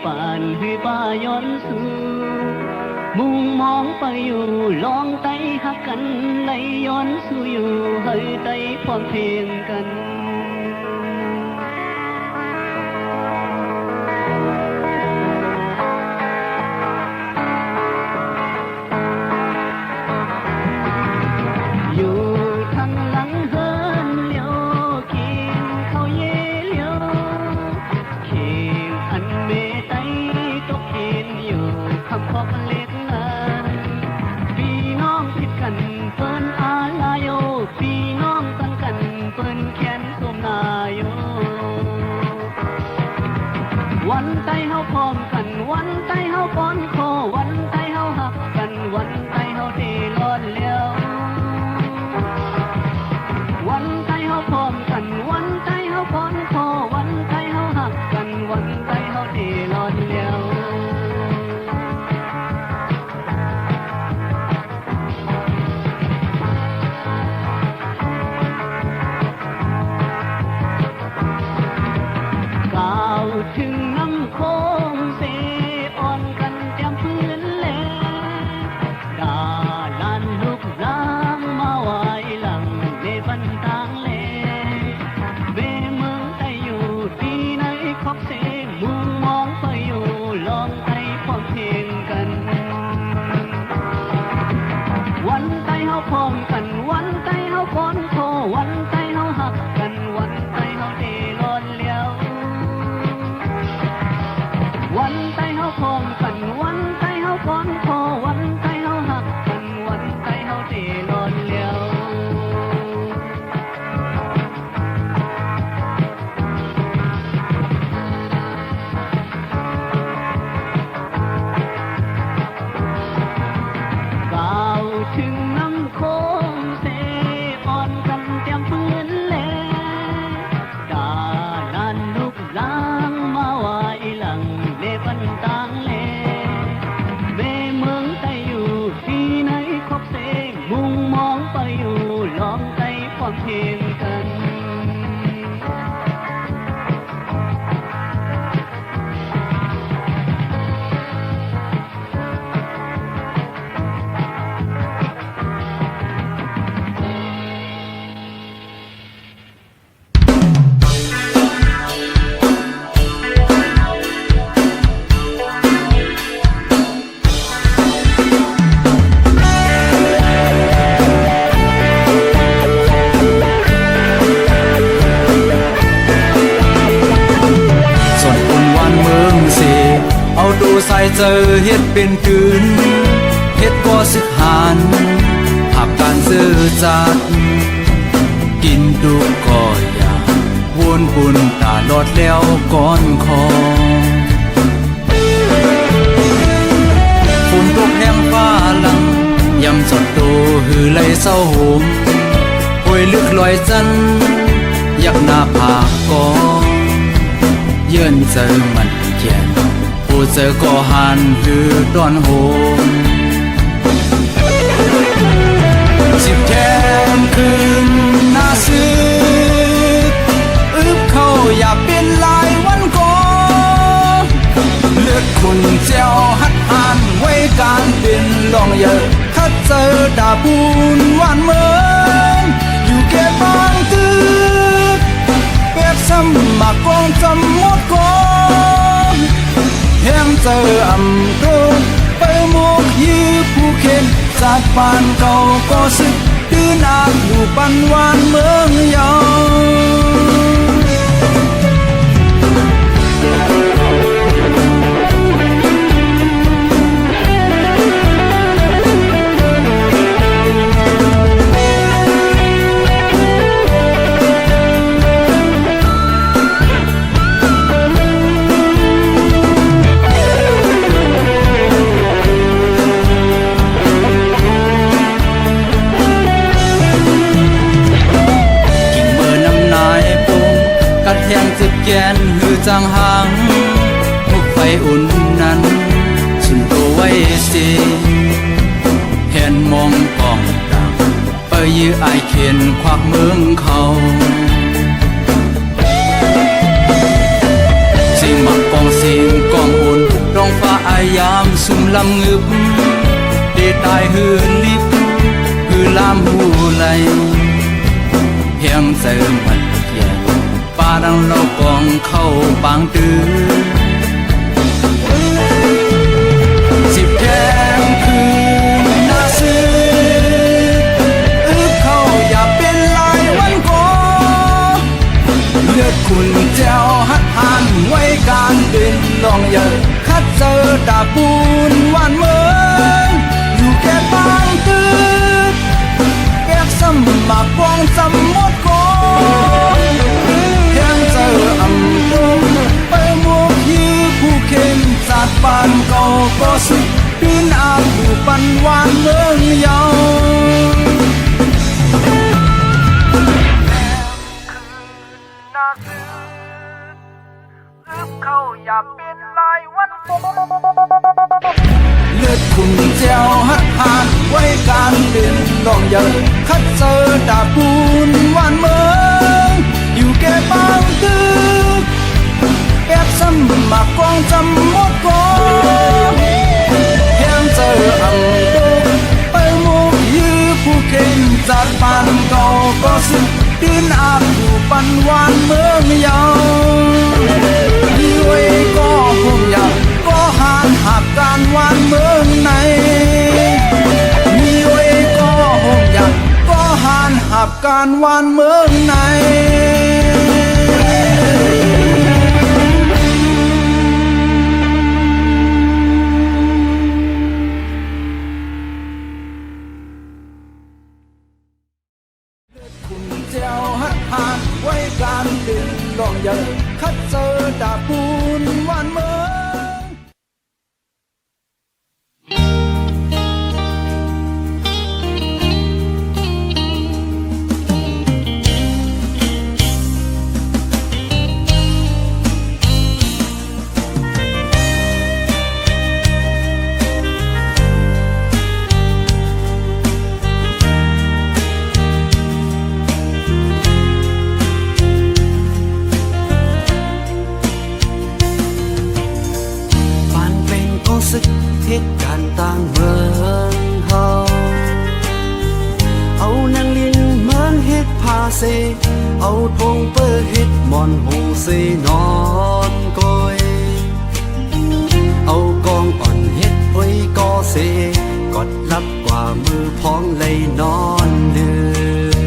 ปานให้ป้าย้อนสู่มุงมองไปอยู่ลองไต้หักกันไหลย้อนสู่อยู่เฮ้ยไต้พร้อมเพลงกันวันไต้เฮาพร้อมกันวันไต้เฮาป้อนคอวันไต้เฮาหักกันวันไต้เฮาเทร้อนแล้ววันไต้เฮาพร้อมกันวันไต้เฮาป้อนคอวันไต้เฮาหักกันวันไต้เฮาเทร้อนแล้วก้าวถึงน้ำโค้งเสอ่อนกันแจ่มพื้นแลดาลานลูกล้างมาไว้หลังในบันทางแลเวเมืองไต้อยู่ที่ไหนขอบเสมุงมองไปอยู่ลองไต้พร้อมเพลงกันวันไต้เฮาพร้อมกันวันไต้เฮาป้อนคอวันไต้เฮาหักกันวันไต้เฮาเทร้อนแล้ววันไต้เฮาพร้อมกันวันไต้เฮาป้อนคอวันไต้เฮาหักกันวันไต้เฮาเทร้อนแล้วก้าวถึงน้ำโค้งเสอ่อนกันแจ่มพื้นแลดาลานลูกล้างมาไว้หลังในบันตางแลเวเมืองไต้อยู่ที่ไหนขอบเสมุงมองไปอยู่ลองไต้พร้อมเพลงกันเอาตูใส่เจอเฮ็ดเป็นคืนเฮ็ดก็สิหานหักการซื้อจัดกินดุก็อยากวนบุญตาลอดแล้วก่อนคอฝุ่นตกแห้งฟ้าลังยำจอดโตหือไหลเศร้าโหมโอยลึกลอยจันอยากหน้าผากก็เยื่นเจอมันเขียนผู้เจอก็หันหือดอนโหมสิบแทนคืนหน้าซื้ออึบเข้าอย่าเป็นลายวันก่อนเลือดคุณเจ้าหัดอ่านไว้การเป็นลองเยอะถ้าเจอดาบุญวันเมืองอยู่แก่บางตื้อเป๊บซ้ำมากองจำหมดก่อนแห้งเจออำโดไปหมกยื้อผู้เข็นจากบ้านเก่าก็สึกตื้นอาบอยู่ปันวานเมืองยาวแทงจิบแกนหือจางหางมุกไฟอุ่นนั้นสุนตัวไว้สิเห็นมองกองดังไปยื้อไอเข็นควักเมืองเขาสิ่งมักกองสิ่งกองอุ่น องฟ้าอายามสุ่มลำงึบเดตายหืนลิบหือลามหูไหลเพียงใจมันเกียดป่าดังเรากองเข้าบางตื้อสิบแก้มคืนน่าซื้อเข้าอย่าเป็นลายวันก่อเลือดคุณเจ้าหัดหันไว้การเป็นลองเยอะคัดเจอดาปูนวันเมืองอยู่แค่บางตื้อแก้สมมาปองจำหมดก่อนเพียงเจออำดงไปหมวกยื้อผู้เข้มจัดปานเก่าก็สุดปีนอาบอยู่ปันวานเมืองเยาเขาอย่าเป็นลายวันเลือดคุณเจ้าหัดผ่านไว้การเป็นลองเยอะคัดเจอดาปูนวันเมืองอยู่แก่บางตื้อแอบซ้ำมากองจำหมดก่อนเพียงเจออำดงไปหมู่ยื้อผู้เข้มจัดปานเก่าก็สึกปีนอาบอยู่ปันวานเมืองเยาดีไว้ก็คงอยากก็หานหักการวานเมืองในมีไว้ก็คงอยากก็หานหักการวานเมืองในคุณเจ้าหัดผ่านไว้การเป็นลองเยอะคัดเจอดาปูนวันเมืองเหตุการณ์ต่างเมืองเฮาเอานางลินเมืองเฮ็ดพาเซเอาทงเปิ้เฮ็ดมอนหูเซนอนกอยเอากองอ่อนเฮ็ดไว้ก็เซกอดรับกว่ามือพ้องเลยนอนเดือ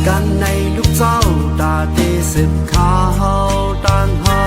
กันในลูกเจ้าตาเตสิบข้าวต่างเฮา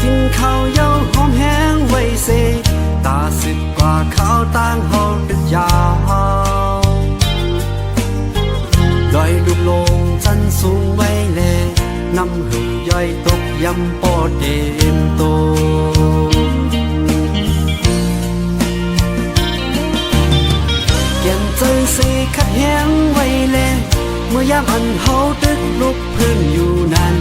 กินข้าวเย้าหอมแห้งไว้เซตาสิบกว่าข้าวต่างเฮาดึกยาวลอยลูกลงจันสูงไว้แลน้ำหือย่อยตกยำปอเต็มโตเกี่ยนใจเซขัดแห้งไว้แลเมื่อยามอันเฮาตึกลุกพื้นอยู่นั้น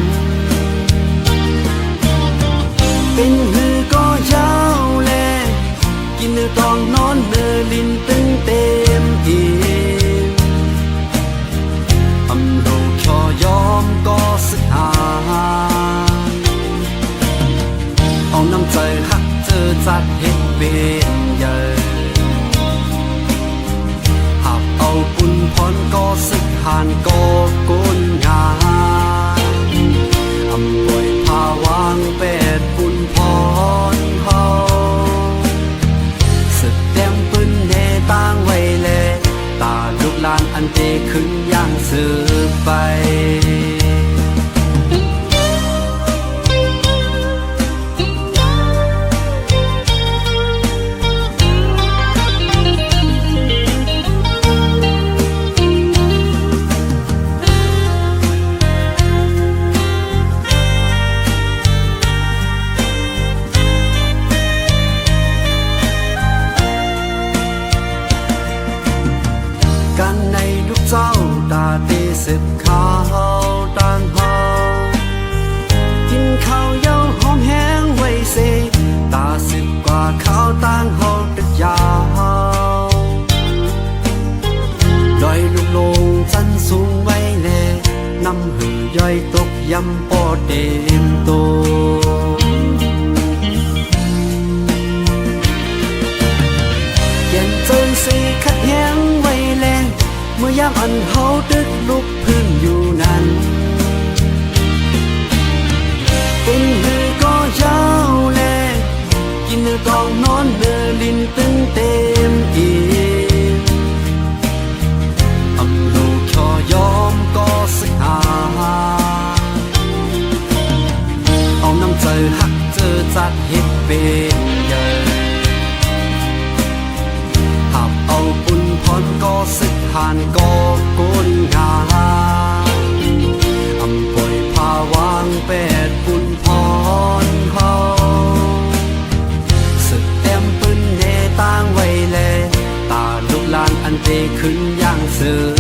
เป็นหือก็ยาวแลกินเนื้อตองนอนเนื้อลิ้นตึงเต็มอิ่มอำโลคอยอมก็สึกหายเอาน้ำใจหักเจอจัดเฮ็ดเป็นใหญ่เอาปุนพรก็สึกหานก็ก้นงานอำป่วยพาวางเป็ดปุนพรเฮาสึกเต็มปืนเนตั้งไว้แลตาลูกหลานอันเตขึ้นย่างสืบไปกันในลูกเจ้าตาเตสิบข้าวต่างเฮากินข้าวเย้าหอมแห้งไว้เซตาสิบกว่าข้าวต่างเฮาดึกยาวลอยลูกลงจันสูงไว้แลน้ำหือย่อยตก ยำปอเต็มโตเย็นเจินสีขัดแย้งไว้แลงเมื่อยามอันเฮาตึกลุกพื้นอยู่นั้นเป็นหือก็ยาวแลกินเนื้อกองนอนเนื้อลิ้นตึงเต็มอีกอำลูกชอยอมก็สึกหาเอาน้ำเจอหักเจอจัดเฮ็ดเป็นใหญ่หับเอาปุ่นพรก็สึกผ่านก็ก้นงานอำป่วยพาวางแปดปุ่นพรเฮาสึกเต็มปืนเนต่างไว้แลตาลูกหลานอันเตขึ้นอย่างเสือ